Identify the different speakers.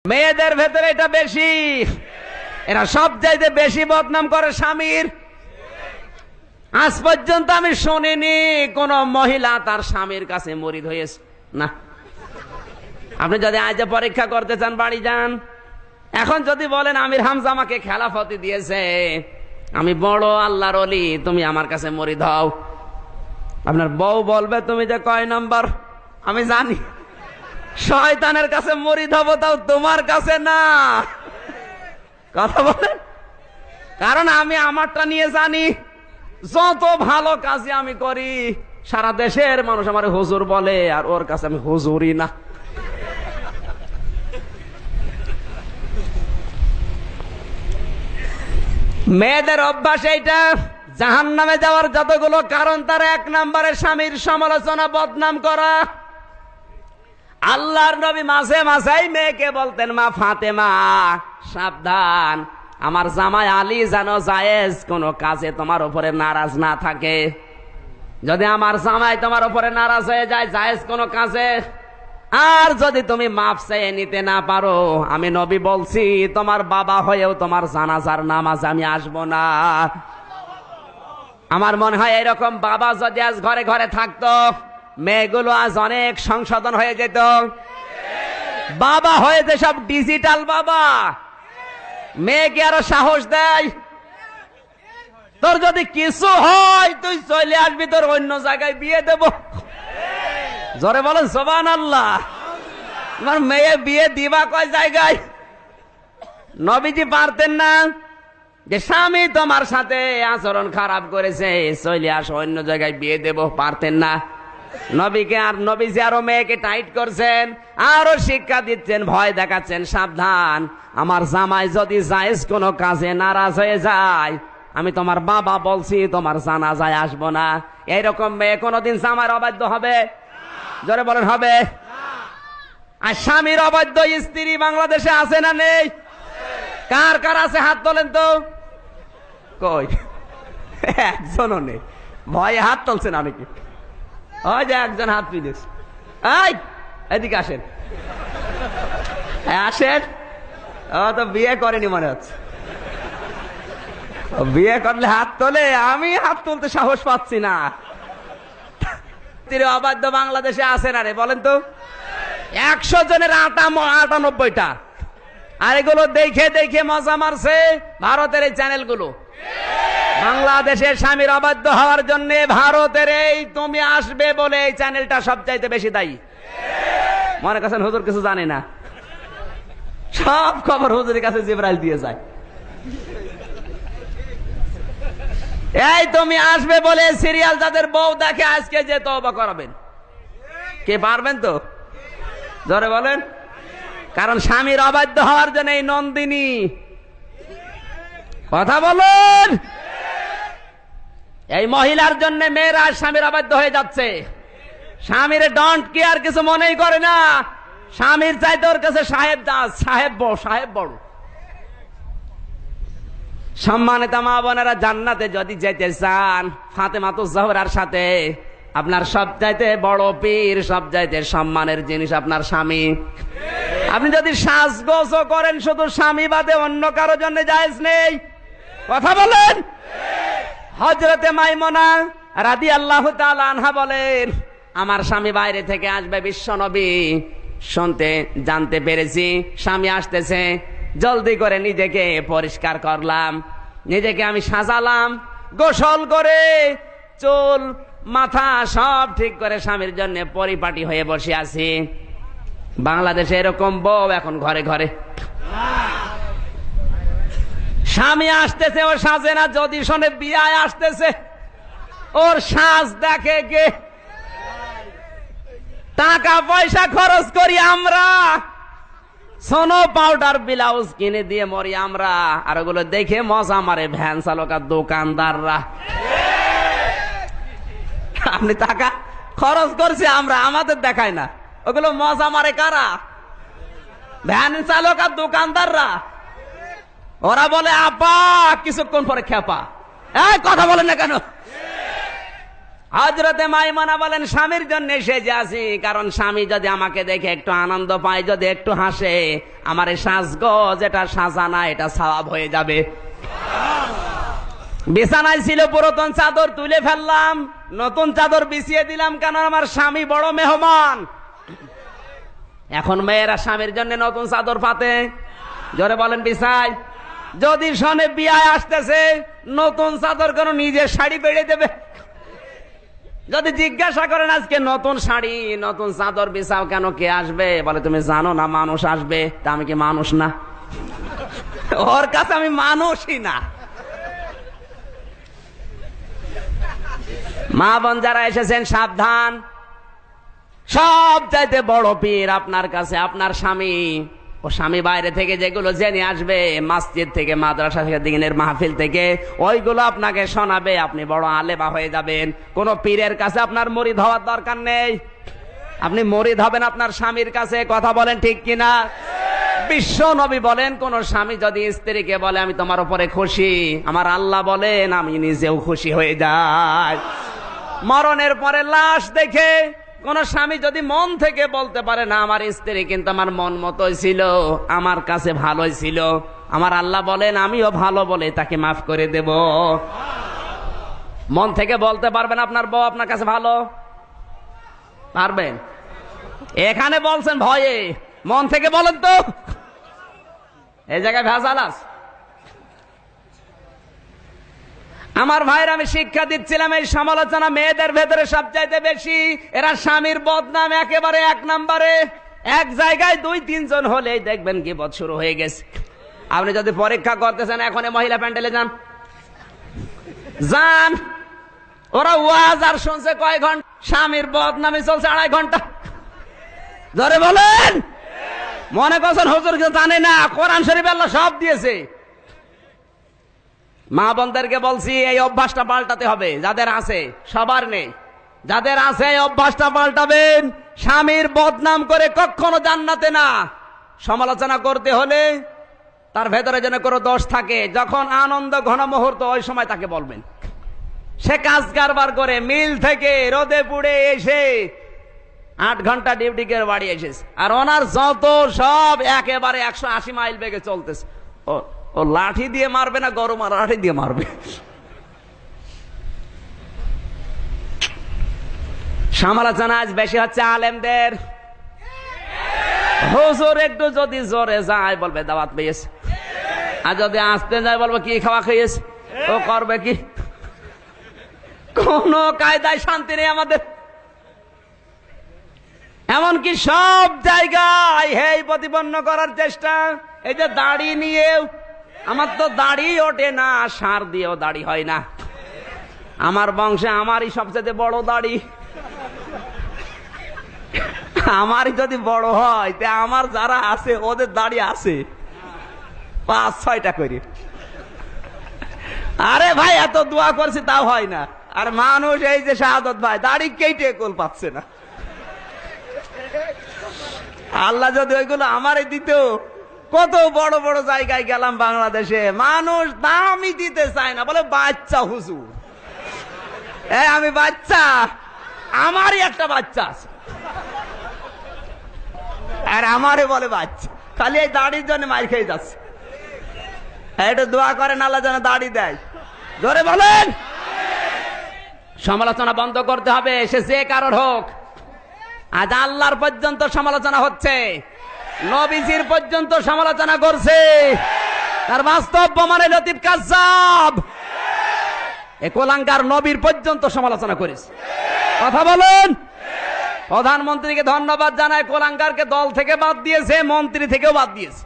Speaker 1: মেয়েদের ভেতরে এটা বেশি। এরা সবচাইতে বেশি বদনাম করে স্বামীর। আজ পর্যন্ত আমি শুনিনি কোন মহিলা তার স্বামীর কাছে মুরিদ হয়েছে না। আপনি যদি আজ পরীক্ষা করতে চান বাড়ি যান। এখন যদি বলেন আমির হামজা আমাকে খেলাফতি দিয়েছে, আমি বড় আল্লাহর ওলি, তুমি আমার কাছে মুরিদ হও, আপনার বউ বলবে তুমি যে কয় নাম্বার। আমি জানি শয়তানের কাছে মুরিদ হবো, তাও তোমার কাছে না। কথা বলেন, কারণ আমি আমারটা নিয়ে জানি। যত ভালো কাজে আমি করি, সারা দেশের মানুষ আমার হুজুর বলে, আর ওর কাছে আমি হুজুরই না। মেয়েদের অভ্যাস এইটা। জাহান্নামে যাওয়ার যতগুলো কারণ, তার 1 নম্বরে স্বামীর সমালোচনা, বদনাম করা। আল্লাহর নবী মাঝে মাঝেই মেয়েকে বলতেন, মা ফাতেমা সাবধান, আমার জামাই আলী যেন জায়েজ কোন কাজে তোমার উপরে নারাজ না থাকে। যদি আমার জামাই তোমার উপরে নারাজ হয়ে যায় জায়েজ কোন কাজে, আর যদি তুমি মাফ চেয়ে নিতে না পারো, আমি নবী বলছি তোমার বাবা হয়েও তোমার জানাজার নামাজ আমি আসবো না। আমার মনে হয় এরকম বাবা যদি আজ ঘরে ঘরে থাকতো, মেয়েগুলো আজ অনেক সংশোধন হয়ে যেত। বাবা হয়েছে সব ডিজিটাল বাবা। মেয়েকে আরো সাহস দেয়, তোর যদি কিছু হয় তুই চলে আসবি, তোর অন্য জায়গায় বিয়ে দেব। জোরে বলেন সুবহানাল্লাহ। তোমার মেয়ে বিয়ে দিবা কয় জায়গায়? নবীজি পারতেন না যে স্বামী তোমার সাথে আচরণ খারাপ করেছে, চলে আসো অন্য জায়গায় বিয়ে দেব? পারতেন না। নবীকে আর নবীজি আরো মেয়েকে টাইট করছেন, আরো শিক্ষা দিচ্ছেন, ভয় দেখাচ্ছেন, সাবধান, আমার জামাই যদি জায়েজ কোন কাজে নারাজ হয়ে যায়, আমি তোমার বাবা বলছি তোমার জানাজায় আসবো না। এইরকম মেয়ে কোনদিন জামাইয়ের অবাধ্য হবে? জোরে বলেন হবে? আর স্বামীর অবাধ্য স্ত্রী বাংলাদেশে আছে না নেই? কার কার আছে হাত তোলেন তো। কই? একজনও নেই। ভয়ে হাত তুলছেন অনেকে। ওই যে একজন হাত তুলেছে। এই এদিকে আসেন, আসেন। ও তো বিয়ে করেনি মনে হচ্ছে। বিয়ে করলে হাত তোলে, আমি হাত তুলতে সাহস পাচ্ছি না। অবাধ্য বাংলাদেশে আছে না রে বলেন তো? 100 জনের 98টা। আর এগুলো দেখে দেখে মজা মারছে ভারতের এই চ্যানেলগুলো। বাংলাদেশের স্বামীর অবাধ্য হওয়ার জন্য ভারতের এই তুমি আসবে বলে এই চ্যানেলটা সবচাইতে বেশি দায়ী। মনে করছেন হুজুর কিছু জানে না? সব খবর হুজুরের কাছে জিবরাইল দিয়ে যায়। এই তুমি আসবে বলে সিরিয়াল যাদের বউ দেখে, আজকে যে তওবা করাবেন। কে পারবেন তো? জোরে বলেন। কারণ স্বামীর অবাধ্য হওয়ার জন্য এই নন্দিনী। কথা বলুন। এই মহিলার জন্য মেয়েরা স্বামীর অবাধ্য হয়ে যাচ্ছে। স্বামীর ডন্ট কেয়ার কিছু মনেই করে না। স্বামীর চাইতে ওর কাছে সাহেব দাস, সাহেব বড়। সম্মানিত মা বোনেরা, জান্নাতে যদি যেতে চান ফাতেমাতুজ জোহরার সাথে, আপনার সবচাইতে বড় পীর, সবচাইতে সম্মানের জিনিস আপনার স্বামী। আপনি যদি সাজগোজ করেন শুধু স্বামী বাদে অন্য কারো জন্য জায়েজ নেই। কথা বলেন। হযরতে মাইমুনা রাদিয়াল্লাহু তাআলা আনহা বলেন, আমার স্বামী বাইরে থেকে আসবে বিশ্বনবী শুনতে জানতে পেরেছি, স্বামী আসতেছে, জলদি করে নিজেকে পরিষ্কার করলাম, নিজেকে আমি সাজালাম, গোসল করে চুল মাথা সব ঠিক করে স্বামীর জন্য পরিপাটি হয়ে বসে আছি। বাংলাদেশে এরকম বউ এখন ঘরে ঘরে। স্বামী আসতেছে, ও সাজে না, যদি শোনে বিয়ায় আসতেছে, ওর সাজ দেখে কে? টাকা পয়সা খরচ করি আমরা, সোনো পাউডার ব্লাউজ কিনে দিয়ে মরি আমরা, আর ওগুলো দেখে মজা মারে ভ্যান চালক আর দোকানদাররা। আপনি টাকা খরচ করছি আমরা, আমাদের দেখায় না, ওগুলো মজা মারে কারা? ভ্যান চালক আর দোকানদাররা। ওরা বলে আপা, কিছুক্ষণ পরে খেপা। এই কথা বলেন না কেন? হযরতে মাইমুনা বলেন স্বামীর জন্য সেজে আছি, কারণ স্বামী যদি আমাকে দেখে একটু আনন্দ পায়, যদি একটু হাসে, আমার এই সাজগোজ এটা সাজানা এটা সওয়াব হয়ে যাবে। বিছানায় ছিল পুরাতন চাদর, তুলে ফেললাম, নতুন চাদর বিছিয়ে দিলাম, কারণ আমার স্বামী বড় মেহমান। এখন মেয়েরা স্বামীর জন্য নতুন চাদর পাতে, জোরে বলেন বিছায়। যদি শোনে বিয়ায় আসতেছে, নতুন চাদর কেন, নিজের শাড়ি বেড়ে দেবে। যদি জিজ্ঞাসা করেন আজকে নতুন শাড়ি নতুন চাদর বিছাও কেন, কে আসবে, বলে তুমি জানো না মানুষ আসবে। তা আমি কি মানুষ না? ওর কাছে আমি মানুষই না। মা বোন যারা এসেছেন সাবধান, সব চাইতে বড় পীর আপনার কাছে আপনার স্বামী। ও স্বামী বাইরে থেকে যেগুলো জেনে আসবে, মসজিদ থেকে, মাদ্রাসা থেকে, দ্বীনের মাহফিল থেকে, ওইগুলো আপনাকে শোনাবে, আপনি বড় আলেমা হয়ে যাবেন। কোন পীরের কাছে আপনার মুরিদ হওয়ার দরকার নেই, আপনি মুরিদ হবেন আপনার স্বামীর কাছে। কথা বলেন ঠিক কিনা? বিশ্ব নবী বলেন, কোন স্বামী যদি স্ত্রীকে বলে আমি তোমার উপরে খুশি, আমার আল্লাহ বলেন আমি নিজেও খুশি হয়ে যাই। মরণের পরে লাশ দেখে কোন স্বামী যদি মন থেকে বলতে পারে না আমার স্ত্রী কিন্তু আমার মন মতোই ছিল, আমার কাছে ভালোই ছিল, আমার আল্লাহ বলেন আমিও ভালো বলে তাকে মাফ করে দেব। মন থেকে বলতে পারবেন আপনার বউ আপনার কাছে ভালো? পারবেন? এখানে বলছেন ভয়ে, মন থেকে বলেন তো। এই জায়গায় ভেজাল আছে। আমার ভাইয়ের আমি শিক্ষা দিচ্ছিলাম, এই সমালোচনা মেয়েদের ভেতরে সবচাইতে বেশি। এরা স্বামীর বদনাম একেবারে এক নম্বরে। এক জায়গায় 2-3 জন হলেই দেখবেন গীবত শুরু হয়ে গেছে। আপনি যদি পরীক্ষা করতেছেন, এখন মহিলা প্যান্ডেলে যান, যান, ওরা ওয়াজ আর শুনছে কয় ঘন্টা, স্বামীর বদনামে চলছে 2.5 ঘন্টা। ধরে বলেন, মনে করছেন হুজুর জানে না, কোরআন শরীফ আল্লাহ সব দিয়েছে। মা বোনদেরকে বলছি এই অভ্যাসটা পাল্টাতে হবে, যাদের আছে, সবার নেই, যাদের আছে এই অভ্যাসটা পাল্টাবেন। স্বামীর বদনাম করে কখনো জান্নাতে না। সমালোচনা করতে হলে তার ভেতরে যেন কোনো দোষ থাকে, যখন আনন্দ ঘন মুহূর্ত ওই সময় তাকে বলবেন। সে কাজ কারবার করে মিল থেকে রোদে পুড়ে এসে 8 ঘন্টা ডিউটি করে বাড়ি এসেছে, আর ওনার যত সব একেবারে 180 মাইল বেগে চলতেছে। ও লাঠি দিয়ে মারবে না, গরম আর লাঠি দিয়ে মারবে। সমালোচনা আজ বেশি হচ্ছে আলেমদের। হুজুর একটু যদি জোরে যায় বলবে দাওয়াত পেয়েছে, আর যদি আসতে যায় বলবে কি খাওয়া খেয়েছে, ও করবে কি। কোন কায়দায় শান্তি নেই আমাদের। এমনকি সব জায়গায় হেই প্রতিপন্ন করার চেষ্টা। এই যে দাড়ি নিয়ে, আমার তো দাড়ি ওঠে না, সার দিয়েও দাড়ি হয় না। আমার বংশে আমারই সবচেয়ে বড় দাড়ি। আমারই যদি বড় হয়, তে আমার যারা আছে ওদের দাড়ি আছে 5-6টা করে। আরে ভাই এত দোয়া করছে তাও হয় না। আর মানুষ এই যে শাহাদত ভাই দাড়ি কেটে কোল পাচ্ছে না। আল্লাহ যদি ওইগুলো আমারে দিত, কত বড় বড় জায়গায় গেলাম বাংলাদেশে, মানুষ দামই দিতে চায় না, বলে বাচ্চা হুজুর। আমি বাচ্চা, আমারই একটা বাচ্চা আছে, আর আমারে বলে বাচ্চা। খালি এই দাড়ির জন্য মার খেয়ে যাচ্ছে। একটু দোয়া করেন আল্লাহ যেন দাড়ি দেয়। জোরে বলেন। সমালোচনা বন্ধ করতে হবে, সে যে কারোর হোক। আজ আল্লাহর পর্যন্ত সমালোচনা হচ্ছে, নবীজির পর্যন্ত সমালোচনা করছে, তার বাস্তব প্রমাণে লতিফ কাজ্জাব। এ কোলাঙ্গার নবীর পর্যন্ত সমালোচনা করেছে। কথা বলেন। প্রধানমন্ত্রীকে ধন্যবাদ জানায়, কোলাঙ্গারকে দল থেকে বাদ দিয়েছে, মন্ত্রী থেকেও বাদ দিয়েছে।